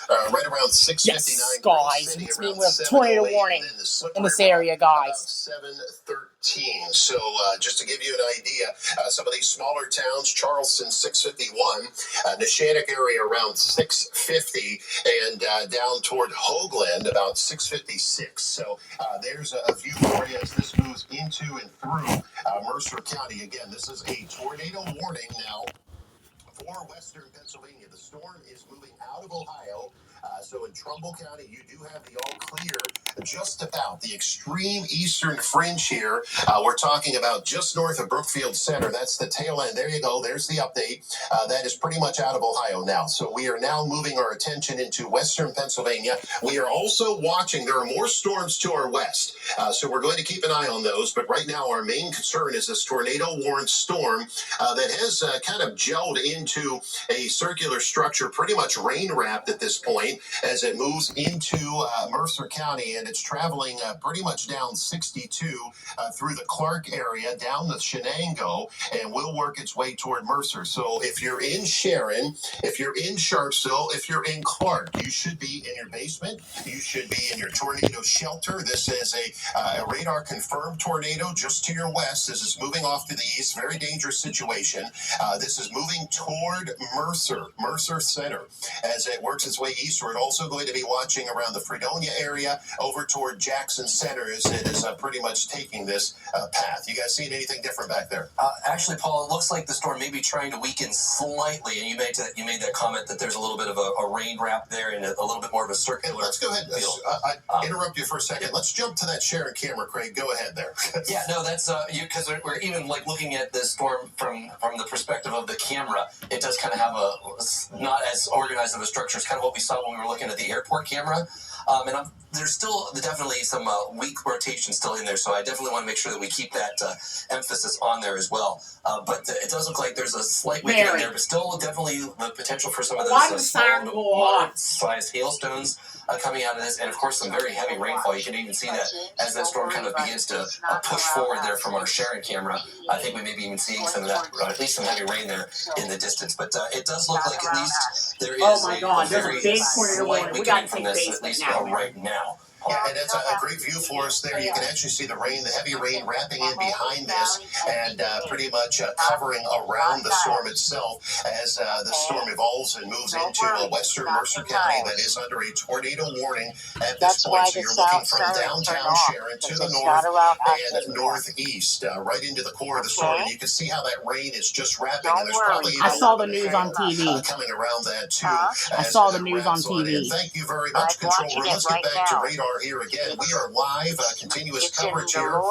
right around 6:59. Yes, guys, it's me with tornado warning in this area, guys. 7:13. So just to give you an idea, some of these smaller towns, Charleston 6:51, Neshannock area around 6:50, and down toward Hoagland about 6:56. So there's a view for you as this moves into and through Mercer County. Again, this is a tornado warning now for western Pennsylvania. The storm is moving out of Ohio. So in Trumbull County, you do have the all clear just about the extreme eastern fringe here. We're talking about just north of Brookfield Center. That's the tail end. There you go. There's the update. That is pretty much out of Ohio now. So we are now moving our attention into western Pennsylvania. We are also watching. There are more storms to our west. So we're going to keep an eye on those. But right now, our main concern is this tornado-warned storm that has kind of gelled into a circular structure, pretty much rain-wrapped at this point, as it moves into Mercer County, and it's traveling pretty much down 62 through the Clark area, down the Shenango, and will work its way toward Mercer. So if you're in Sharon, if you're in Sharpsville, if you're in Clark, you should be in your basement. You should be in your tornado shelter. This is a radar-confirmed tornado just to your west. This is moving off to the east. Very dangerous situation. This is moving toward Mercer Center as it works its way eastward. Also going to be watching around the Fredonia area over toward Jackson Center as it is pretty much taking this path. You guys seen anything different back there? Actually, Paul, it looks like the storm may be trying to weaken slightly, and you made that comment that there's a little bit of a rain wrap there and a little bit more of a circular. Hey, let's go ahead. I interrupt you for a second. Let's jump to that Sharon camera, Craig. Go ahead there. Yeah, no, that's because we're even like looking at this storm from the perspective of the camera. It does kind of have a not as organized of a structure. It's kind of what we saw when we were looking at the airport camera. There's still definitely some weak rotation still in there, so I definitely want to make sure that we keep that emphasis on there as well. But it does look like there's a slight weakening there, but still definitely the potential for some of those moderate-sized hailstones coming out of this, and of course some very heavy rainfall. You can even see that as that storm kind of begins to push forward there from our Sharon camera. I think we may be even seeing some of that, or at least some heavy rain there in the distance. But it does look like at least there is a very slight weakening from this, at least right now. Yeah, and that's a great view for us there. You can actually see the rain, the heavy rain wrapping in behind this and pretty much covering around the storm itself as the storm evolves and moves into western Mercer County that is under a tornado warning at this point. So you're looking from downtown Sharon to the north and northeast, right into the core of the storm. And you can see how that rain is just wrapping. And there's probably I saw the news on TV. Coming around that too. I saw the news on TV. And thank you very much, Control Room. Let's get back to radar here again. We are live, continuous coverage here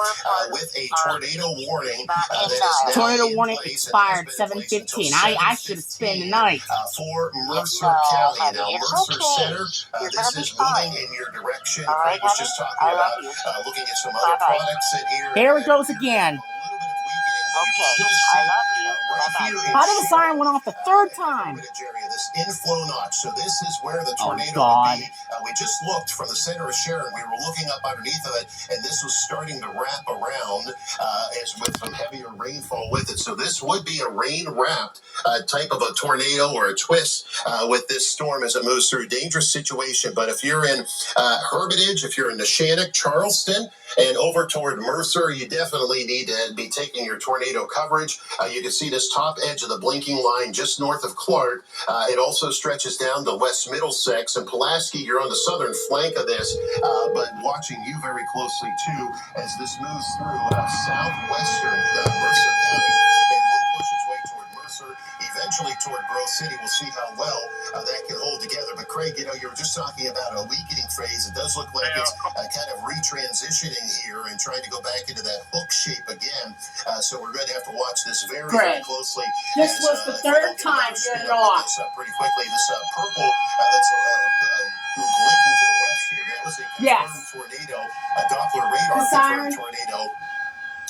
with a tornado warning. Tornado warning expired 7:15. I should have spent the night. For Mercer County. Now, Mercer Center, this is moving in your direction. Craig was just talking about looking at some other products in here. There it goes again. How did the siren went off the third time? This inflow notch. So this is where the tornado would be. We just looked from the center of Sharon. We were looking up underneath of it, and this was starting to wrap around as with some heavier rainfall with it. So this would be a rain-wrapped type of a tornado or a twist with this storm as it moves through. Dangerous situation. But if you're in Hermitage, if you're in Neshannock, Charleston, and over toward Mercer, you definitely need to be taking your tornado coverage. You can see this top edge of the blinking line just north of Clark. It also stretches down to West Middlesex and Pulaski. You're on the southern flank of this, but watching you very closely too as this moves through southwestern Mercer County and will push its way toward Mercer, eventually toward Grove City. We'll see how well that can hold together. But Craig, you were just talking about a weakening phase. It does look like it's kind of retransitioning here and trying to go back into that hook shape again. So we're going to have to watch this very, very closely. This was the third time getting it off. Pretty quickly, this purple that's blinking to the west here. That was a confirmed tornado, a Doppler radar confirmed tornado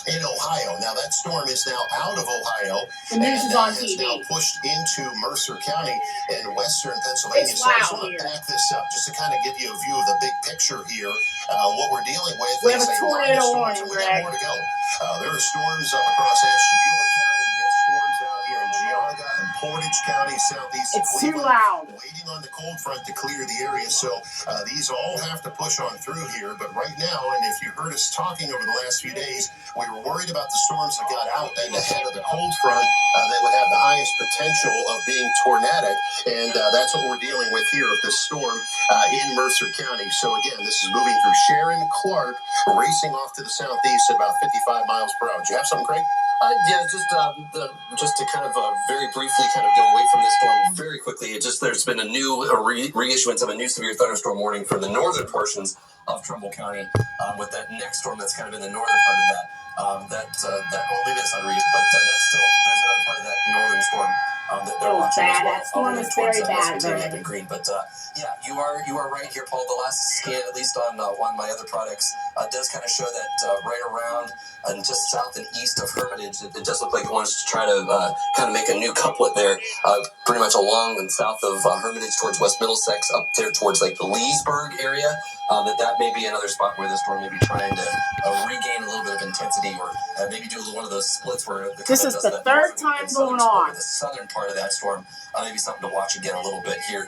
in Ohio. Now that storm is now out of Ohio. The news is on TV. It's now pushed into Mercer County in western Pennsylvania. It's so I just loud want here. to back this up just to kind of give you a view of the big picture here. What we're dealing with We have is a tornado warning, we got more to go. There are storms up across Ashtabula County. We got storms out here in Cuyahoga and Portage County, southeast of It's too Cleveland. loud. Waiting on the cold front to clear the area, so these all have to push on through here. But right now, and if you heard us talking over the last few days, we were worried about the storms that got out and ahead of the cold front that would have the highest potential of being tornadic, and that's what we're dealing with here with this storm in Mercer County. So again, this is moving through Sharon, Clark, racing off to the southeast at about 55 miles per hour. Do you have something, Craig? Yeah, just to kind of very briefly kind of go away from this storm very quickly. There's been a new reissuance of a new severe thunderstorm warning for the northern portions of Trumbull County with that next storm that's kind of in the northern part of that. Well, maybe that's not a reissue, but that's still there's another part of that northern storm that they're watching as well. That storm is very bad. In green, but yeah, you are right here, Paul. The last scan, at least on one of my other products, does kind of show that right around and just south and east of Hermitage, it does look like it wants to try to kind of make a new couplet there, pretty much along and south of Hermitage towards West Middlesex, up there towards like the Leesburg area. That may be another spot where the storm may be trying to regain a little bit of intensity, or maybe do one of those splits where this is the third time going on. The southern part of that storm, maybe something to watch again a little bit here,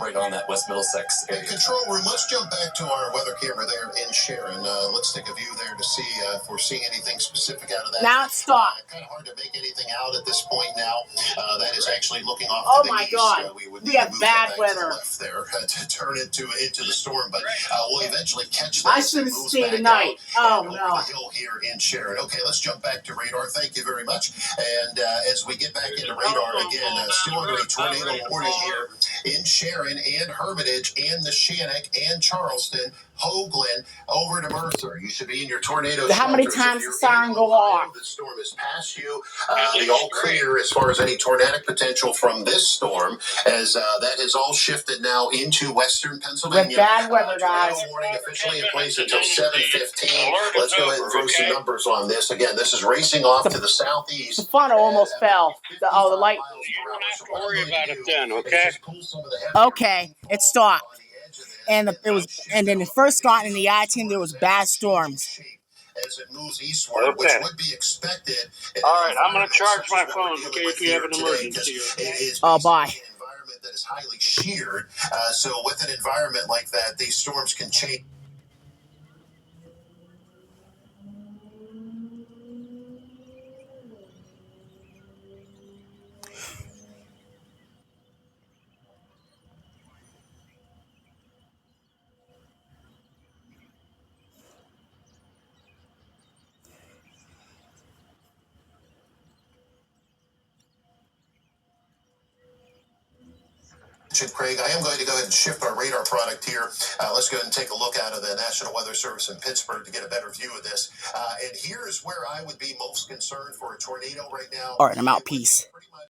right on that West Middlesex area. Control room, let's jump back to our weather camera there in Sharon. Let's take a view there to see if we're seeing anything specific out of that. Now it stopped. Kind of hard to make anything out at this point now. That is actually looking off Oh to the my east. God. We have move bad that back to weather. the left there to turn it into the storm, but we'll eventually catch that. I as it should have moves stayed back tonight. out Oh and no. over the hill here in Sharon. Okay, let's jump back to radar. Thank you very much. And as we get back into radar again, still under a tornado warning here in Sharon and Hermitage and the Shannock and Charleston, Hoagland, over to Mercer. You should be in your tornado How many shelters. times If you're the siren in go Ohio, off? the storm is past you. The all clear as far as any tornadic potential from this storm, as that has all shifted now into western Pennsylvania. With bad weather, Tornado guys. warning officially in place until 7:15. Let's go ahead and throw some numbers on this. Again, this is racing off to the southeast. The funnel almost fell. The light. You don't have to worry about it then, okay? Okay, it stopped. And then it first got in the I-10, there was bad storms. As it moves eastward, which would be expected. All right, I'm going to charge my phone, okay, if you have an emergency. Oh, bye. An environment that is highly sheared. So with an environment like that, these storms can change. Craig, I am going to go ahead and shift our radar product here. Let's go ahead and take a look out of the National Weather Service in Pittsburgh to get a better view of this. And here's where I would be most concerned for a tornado right now. All right, I'm out. Peace.